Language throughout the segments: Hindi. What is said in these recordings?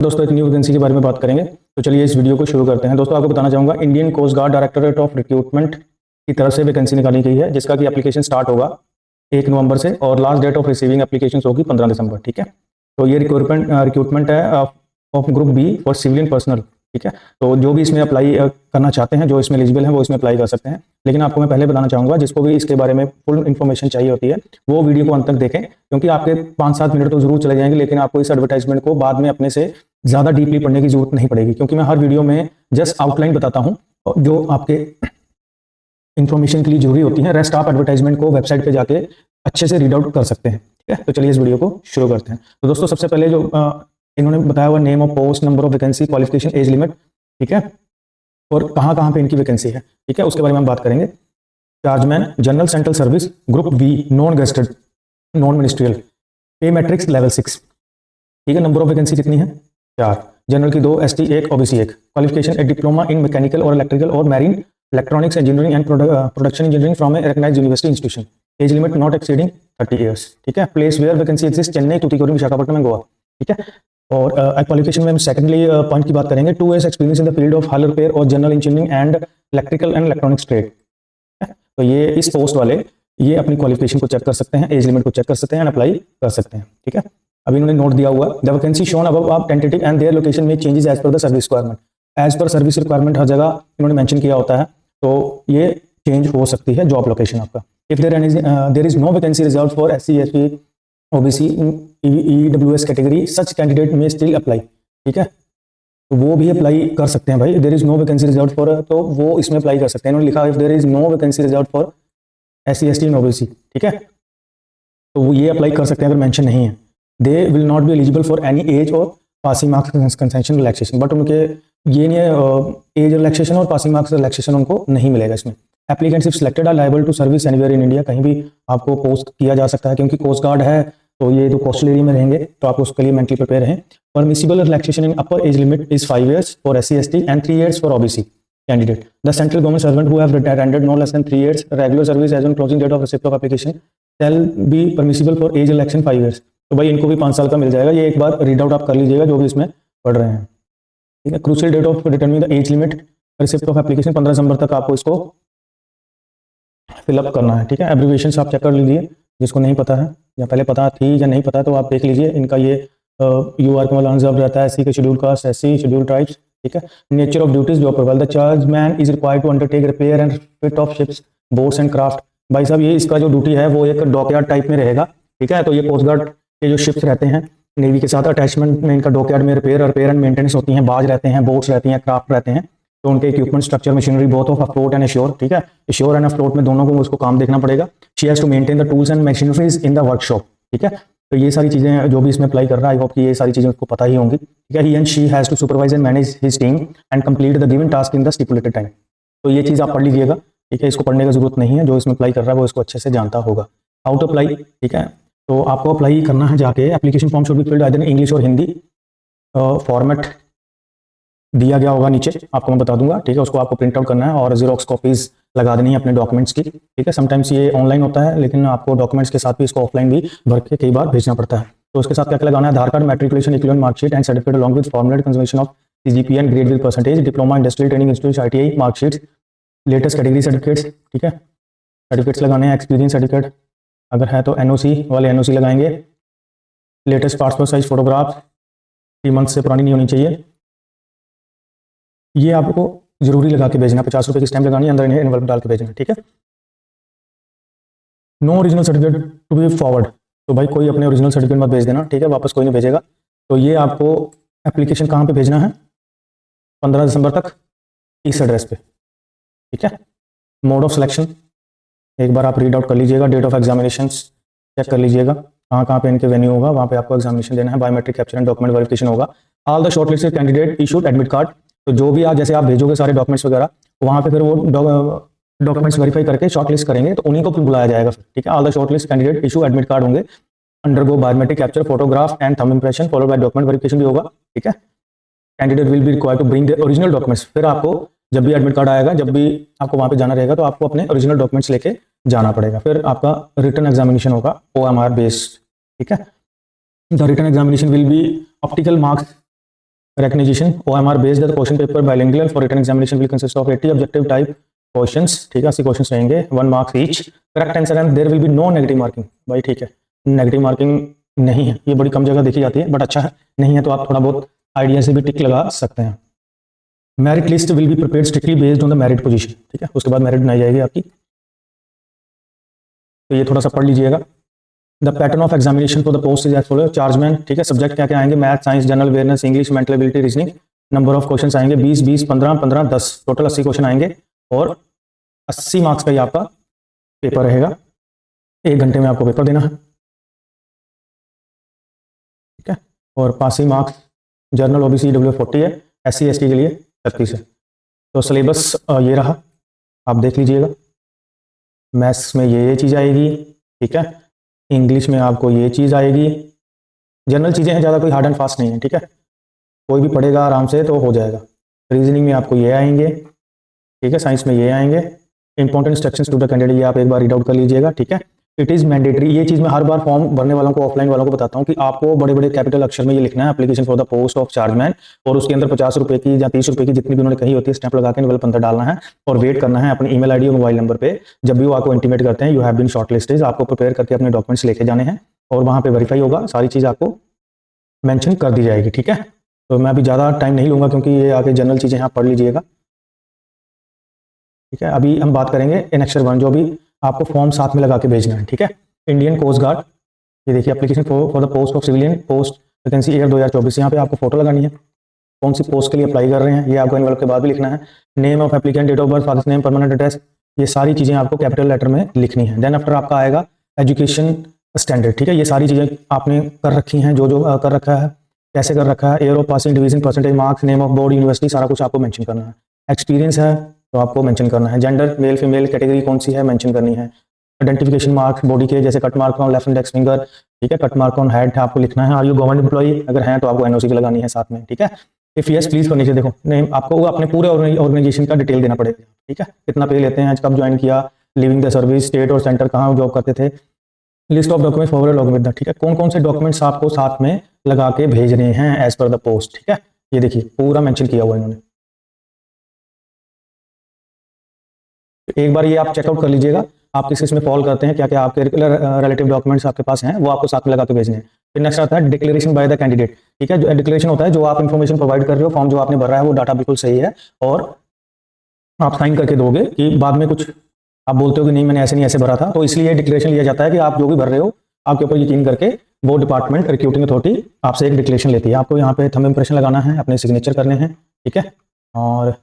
दोस्तों एक न्यू वैकेंसी के बारे में बात करेंगे। तो चलिए इस वीडियो को शुरू करते हैं। दोस्तों आपको बताना चाहूँगा, Indian coast guard directorate of recruitment की तरफ से वैकेंसी निकाली गई है, जिसका कि एप्लीकेशन स्टार्ट होगा 1 नवंबर से और last date of receiving application होगी 15 दिसंबर। ठीक है, तो ये रिक्रूटमेंट है of group B for civilian personal. ठीक है, तो जो भी इसमें अप्लाई करना चाहते हैं, जो इसमें एलिजिबल हैं, वो इसमें अप्लाई कर सकते हैं। लेकिन आपको मैं पहले बताना चाहूँगा, जिसको भी इसके बारे में फुल इन्फॉर्मेशन चाहिए होती है, वो वीडियो को अंत तक देखें, क्योंकि आपके 5-7 मिनट तो जरूर चले जाएंगे, लेकिन आपको इस एडवर्टाइजमेंट को बाद में अपने से ज़्यादा डीपली पढ़ने की जरूरत नहीं पड़ेगी, क्योंकि मैं हर वीडियो में जस्ट आउटलाइन बताता हूँ जो आपके इन्फॉर्मेशन के लिए जरूरी होती है। रेस्ट आप एडवर्टाइजमेंट को वेबसाइट पे जाके अच्छे से रीड आउट कर सकते हैं। ठीक है, तो चलिए इस वीडियो को शुरू करते हैं। तो दोस्तों सबसे पहले जो इन्होंने बताया हुआ name of post, number of vacancy, qualification, age limit, ठीक है, और कहाँ कहाँ पे इनकी वैकेंसी है, ठीक है, उसके बारे में हम बात करेंगे। Chargeman general central service group B, non gazetted, non ministerial, pay matrix level 6। ठीक है, नंबर ऑफ वैकेंसी कितनी है? 4। जनरल की 2, ST 1, OBC 1। Qualification a diploma in mechanical और इलेक्ट्रिकल और marine electronics engineering and production engineering from a recognised university institution. Age limit not exceeding 30 years. ठीक है, place where vacancy exist Chennai, Tuticorin, Visakhapatnam and Goa. ठीक है, और क्वालिफिकेशन में हम सेकेंडली पॉइंट की बात करेंगे, 2 years experience in the field of हल रिपेयर और general engineering and electrical and electronics trade. तो ये इस पोस्ट वाले ये अपनी क्वालिफिकेशन को चेक कर सकते हैं, एज लिमिट को चेक कर सकते हैं एंड अप्लाई कर सकते हैं। ठीक है, अभी इन्होंने नोट दिया हुआ, the vacancy shown above are tentative and their location में changes as per the service requirement. As per service requirement हर जगह इन्होंने मेंशन किया होता है, तो ये चेंज हो सकती है जॉब लोकेशन आपका। If there is no vacancy reserve for SC, ST, OBC, EWS category, such candidate may still apply. ठीक है, तो वो भी अप्लाई कर सकते हैं भाई। There is no vacancy reserve for, तो वो इसमें अप्लाई कर सकते हैं। इन्होंने लिखा if there is no vacancy reserve for SC, ST and OBC. ठीक है, तो वो ये अप्लाई कर सकते हैं अगर मेंशन नहीं है। They will not be eligible for any age और passing marks concession relaxation, but उनके ये नहीं है एज रिलैक्सेशन और पासिंग मार्क्स रिलैक्सेशन उनको नहीं मिलेगा इसमें। Applicants if selected are liable to service anywhere in India, कहीं भी आपको पोस्ट किया जा सकता है, क्योंकि कोस्ट गार्ड है तो ये जो कोस्टल एरिया में रहेंगे, तो आप उसके लिए मेंटली प्रिपेयर हैं। Permissible relaxation in upper age limit is 5 years for SC, ST and 3 years for OBC candidate. The central government servant who have rendered no less than 3 years regular service as on closing date of receipt of application shall be permissible for age election 5 years. तो भाई इनको भी 5 साल का मिल जाएगा। ये एक बार रीड आउट आप कर लीजिएगा जो भी इसमें पढ़ रहे हैं। ठीक है, crucial date of determining the age limit receipt of application 15 दिसंबर तक आपको इसको फिलअप करना है। ठीक है, एब्रीविएशंस आप चेक कर लीजिए, जिसको नहीं पता है या पहले पता थी या नहीं पता है तो आप देख लीजिए। इनका ये यूआर का मतलब अनरिजर्व रहता है, एससी के schedule caste, SC schedule tribes. ठीक है, nature of duties job profile, the chargeman is required to undertake repair and fit of ships, boats and craft. भाई साहब ये इसका जो ड्यूटी है वो एक डॉकयार्ड टाइप में रहेगा। ठीक है, तो ये कोस्ट गार्ड के जो शिप्स रहते हैं नेवी के साथ अटैचमेंट में, इनका डॉकयार्ड में रिपेयर एंड मेंटेनेंस होती है। बाज रहते हैं, बोट्स रहती हैं, क्राफ्ट रहते हैं, तो उनके equipment, structure, machinery both of afloat and assure. ठीक है, एश्योर एंड अफ्लोट में दोनों को उसको काम देखना पड़ेगा। She has to maintain the tools and machineries in the workshop. ठीक है, तो ये सारी चीजें जो भी इसमें अप्लाई कर रहा है, आई होप कि ये सारी चीजें उसको पता ही होंगी। ठीक है, he and she has to supervise and manage his team and complete the given task in the stipulated time. तो ये चीज आप पढ़ लीजिएगा। ठीक है, इसको पढ़ने की जरूरत नहीं है, जो इसमें अप्लाई कर रहा है वो इसको अच्छे से जानता होगा। हाउ टू अप्लाई, ठीक है, तो आपको अप्लाई करना है जाके, application form should be filled either in English और हिंदी। फॉर्मेट दिया गया होगा नीचे, आपको मैं बता दूंगा। ठीक है, उसको आपको प्रिंट आउट करना है और जीरोक्स कॉपीज लगा देनी है अपने डॉक्यूमेंट्स की। ठीक है, समटाइम्स ये ऑनलाइन होता है, लेकिन आपको डॉक्यूमेंट्स के साथ भी इसको ऑफलाइन भी भर के कई बार भेजना पड़ता है। तो उसके साथ क्या क्या लगाना है? Aadhaar card, matriculation equivalent marksheet and certificate along with format conservation of CGPA and grade with percentage, diploma industrial training institute, ITI marksheet, latest category certificates. ठीक है, सर्टिफिकेट्स लगाने हैं, एक्सपीरियंस सर्टिफिकेट अगर है तो एनओसी वाले एनओसी लगाएंगे। Latest passport size photograph 3 month से पुरानी नहीं होनी चाहिए। ये आपको जरूरी लगा के भेजना, 50 रुपये की स्टैम्प लगानी है, अंदर इन्हें एनवलप डाल के भेजना। ठीक है, no original certificate to be forward, तो भाई कोई अपने ओरिजिनल सर्टिफिकेट मत भेज देना। ठीक है, वापस कोई नहीं भेजेगा। तो ये आपको एप्लीकेशन कहाँ पे भेजना है? 15 दिसंबर तक इस एड्रेस पे। ठीक है, मोड ऑफ सिलेक्शन एक बार आप रीड आउट कर लीजिएगा। डेट ऑफ एग्जामिनेशन चेक कर लीजिएगा, कहाँ कहाँ पे इनके वेन्यू होगा, वहाँ पे आपको एग्जामिनेशन देना है। Biometric capture and document verification होगा। All the shortlisted candidate issued admit card, तो जो भी आप जैसे आप भेजोगे सारे डॉक्यूमेंट्स वगैरह, वहाँ पे फिर वो डॉक्यूमेंट्स वेरीफाई करके शॉर्टलिस्ट करेंगे, तो उन्हीं को फिर बुलाया जाएगा फिर। ठीक है, all the shortlist candidate issue admit card होंगे, undergo biometric capture, photograph and thumb impression followed by document verification भी होगा। ठीक है, candidate will be required to bring the original documents. फिर आपको जब भी एडमिट कार्ड आएगा, जब भी आपको वहाँ पे जाना रहेगा, तो आपको अपने ओरिजिनल डॉक्यूमेंट्स लेके जाना पड़ेगा। फिर आपका रिटन एग्जामिनेशन होगा OMR बेस्ड। ठीक है, the written examination will be optical marks recognition OMR based the question paper bilingual for written examination will consist of 80 objective type questions, ठीक है, 80 क्वेश्चंस रहेंगे, 1 marks each, correct answer and there will be no negative marking. भाई ठीक है, नेगेटिव मार्किंग नहीं है, ये बड़ी कम जगह देखी जाती है, बट अच्छा है, नहीं है तो आप थोड़ा बहुत आइडिया से भी टिक लगा सकते हैं। Merit list will be prepared strictly based on the merit position, ठीक है, उसके बाद मेरिट बनाई जाएगी आपकी, तो ये थोड़ा सा पढ़ लीजिएगा। The pattern of examination for the post is as follow, chargeman, ठीक है, सब्जेक्ट क्या क्या आएंगे, math, science, general awareness, English, mental ability, reasoning, number of question आएंगे 20 20 15 15 10, टोटल 80 क्वेश्चन आएंगे और 80 मार्क्स का ही आपका पेपर रहेगा, 1 घंटे में आपको पेपर देना है, ठीक है, और passing marks general OBC W 40 है, SC ST के लिए 36 है। तो सिलेबस ये रहा, आप देख लीजिएगा। मैथ्स में ये चीज़ आएगी, ठीक है, इंग्लिश में आपको ये चीज़ आएगी, जनरल चीज़ें हैं, ज़्यादा कोई हार्ड एंड फास्ट नहीं है, ठीक है, कोई भी पढ़ेगा आराम से तो हो जाएगा। रीजनिंग में आपको ये आएंगे, ठीक है, साइंस में ये आएंगे, important instructions to the candidate, ये आप एक बार रीड आउट कर लीजिएगा, ठीक है। इट इज़ मैंडेटरी, ये चीज़ मैं हर बार फॉर्म भरने वालों को, ऑफलाइन वालों को बताता हूँ कि आपको बड़े बड़े कैपिटल अक्षर में ये लिखना है, application for the post of chargeman, और उसके अंदर 50 रुपये की या 30 रुपये की जितनी भी उन्होंने कही होती है स्टैंप लगा के निवल अंदर डालना है और वेट करना है अपनी ईमेल आईडी और मोबाइल नंबर पे। जब भी वो आपको इंटीमेट करते हैं यू हैव बीन शॉर्टलिस्टेड, आपको प्रिपेयर करके अपने डॉक्यूमेंट्स लेके जाने हैं और वहाँ पे वेरीफाई होगा, सारी चीज़ आपको मेंशन कर दी जाएगी, ठीक है। तो मैं अभी ज़्यादा टाइम नहीं लूँगा क्योंकि ये आगे जनरल चीज़ें आप पढ़ लीजिएगा, ठीक है। अभी हम बात करेंगे एनेक्सर 1 जो भी आपको फॉर्म साथ में लगा के भेजना है, ठीक है। इंडियन कोस्ट गार्ड, ये देखिए application for the post of civilian post vacancy year 2024, यहाँ पे आपको फोटो लगानी है, कौन सी पोस्ट के लिए अप्लाई कर रहे हैं ये आपको एनवलप के बाद भी लिखना है, name of applicant, date of birth, father's name, permanent address, ये सारी चीज़ें आपको कैपिटल लेटर में लिखनी है। देन आफ्टर आपका आएगा एजुकेशन स्टैंडर्ड, ठीक है, ये सारी चीज़ें आपने कर रखी हैं, जो जो कर रखा है, कैसे कर रखा है, year of passing, division, percentage marks, name of board, university, सारा कुछ आपको मेंशन करना है। एक्सपीरियंस है तो आपको मेंशन करना है, जेंडर मेल फीमेल कैटेगरी कौन सी है मेंशन करनी है, आइडेंटिफिकेशन मार्क्स बॉडी के, जैसे cut mark on left index finger, ठीक है, कट मार्क ऑन हेड आपको लिखना है। आर यू गवर्नमेंट एम्प्लॉई, अगर हैं तो आपको एनओसी की लगानी है साथ में, ठीक है। इफ यस प्लीज फर्निश, देखो नहीं आपको अपने पूरे ऑर्गेनाइजेशन का डिटेल देना पड़ेगा, ठीक है, कितना पे लेते हैं, आज कब ज्वाइन किया, लिविंग द सर्विस, स्टेट और सेंटर, कहाँ जॉब करते थे, list of documents forward log with the, ठीक है, कौन कौन से डॉक्यूमेंट्स आपको साथ में लगा के भेज रहे हैं एज पर द पोस्ट, ठीक है, ये देखिए पूरा मेंशन किया हुआ इन्होंने। एक बार ये आप चेकआउट कर लीजिएगा आप किस किस में फॉल करते हैं, क्या क्या आपके रिलेटिव डॉक्यूमेंट्स आपके पास हैं, वो आपको साथ में लगा के भेजने हैं। फिर नेक्स्ट आता है डिक्लेरेशन बाय द कैंडिडेट, ठीक है, जो डिक्लेरेशन होता है जो आप इन्फॉर्मेशन प्रोवाइड कर रहे हो, फॉर्म जो आपने भरा है वो डाटा बिल्कुल सही है और आप साइन करके दोगे कि बाद में कुछ आप बोलते हो कि नहीं मैंने ऐसे नहीं ऐसे भरा था, तो इसलिए डिक्लेरेशन लिया जाता है कि आप जो भी भर रहे हो आपके ऊपर यकीन करके वो डिपार्टमेंट रिक्रूटिंग अथॉरिटी आपसे एक डिक्लेरेशन लेती है। आपको यहाँ पे थंब इंप्रेशन लगाना है, अपने सिग्नेचर करने हैं, ठीक है। और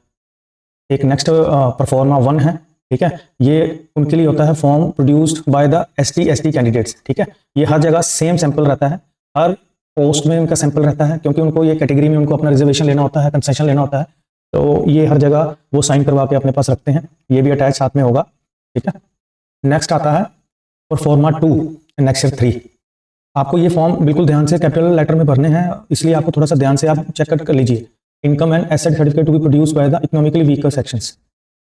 एक नेक्स्ट परफॉर्मा 1 है, ठीक है, ये उनके लिए होता है form produced by the ST candidates, ठीक है, ये हर जगह सेम सैंपल रहता है, हर पोस्ट में इनका सैंपल रहता है क्योंकि उनको ये कैटेगरी में उनको अपना रिजर्वेशन लेना होता है, कंसेशन लेना होता है, तो ये हर जगह वो साइन करवा के अपने पास रखते हैं, ये भी अटैच साथ में होगा, ठीक है। नेक्स्ट आता है परफॉर्मा 2 एनेक्सर 3, आपको ये फॉर्म बिल्कुल ध्यान से कैपिटल लेटर में भरने हैं, इसलिए आपको थोड़ा सा ध्यान से आप चेक कर लीजिए। Income and asset certificate to be produced by the economically weaker sections,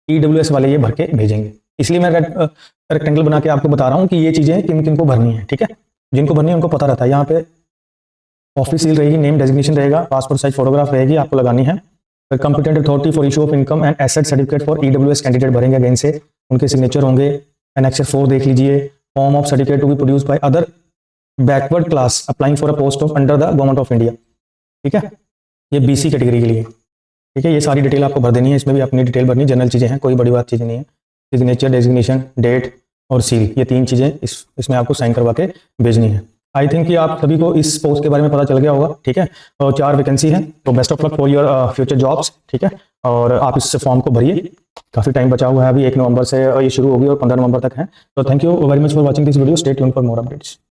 EWS वाले ये भर के भेजेंगे, इसलिए मैं रेक्टेंगल बना के आपको बता रहा हूँ कि ये चीज़ें किन किन को भरनी है, ठीक है, जिनको भरनी है उनको पता रहता है। यहाँ पे ऑफिस सील रहेगी, नेम डेजिग्नेशन रहेगा, पासपोर्ट साइज फोटोग्राफ रहेगी, आपको लगानी है। फिर competent authority for issue of income and asset certificate for EWS candidate भरेंगे अगेन से, उनके सिग्नेचर होंगे। एनेक्सर 4 देख लीजिए, form of certificate to be produced by other backward class applying for a post of under the government of India, ठीक है, ये BC कैटेगरी के लिए, ठीक है, ये सारी डिटेल आपको भर देनी है, इसमें भी अपनी डिटेल भरनी, जनरल चीज़ें हैं, कोई बड़ी बात चीज़ नहीं है। सिग्नेचर, डेजिग्नेशन, डेट और सील, ये 3 चीज़ें इसमें आपको साइन करवा के भेजनी है। आई थिंक कि आप सभी को इस पोस्ट के बारे में पता चल गया होगा, ठीक है, और 4 वैकेंसी है, तो best of luck for your future jobs, ठीक है, और आप इस फॉर्म को भरिए, काफ़ी टाइम बचा हुआ है, अभी 1 नवंबर से ये शुरू होगी और 15 नवंबर तक है। तो thank you very much for watching this video, stay tuned for more updates.